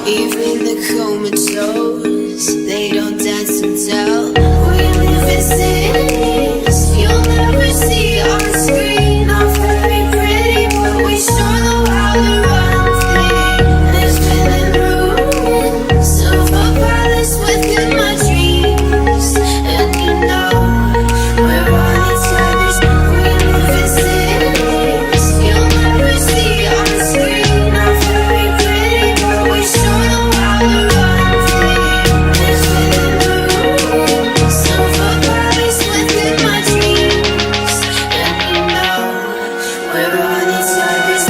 Even the comatose, they don't dance and tell. We live in cities you'll never see on screen. Not very pretty, but we sure know how to run things. There's been ruins of a palace within my dreams, and you know we're on each other's. We live in cities you'll never see on screen. Not very pretty, but we sure know how to run things. There's been ruins of a palace within my dreams, and you know we're on each other's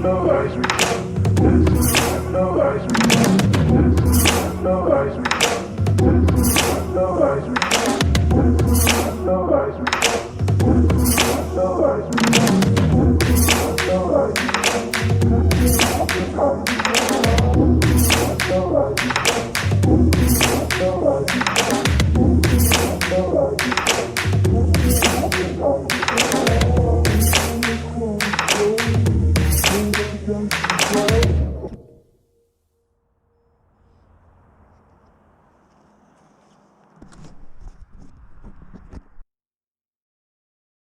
No eyes,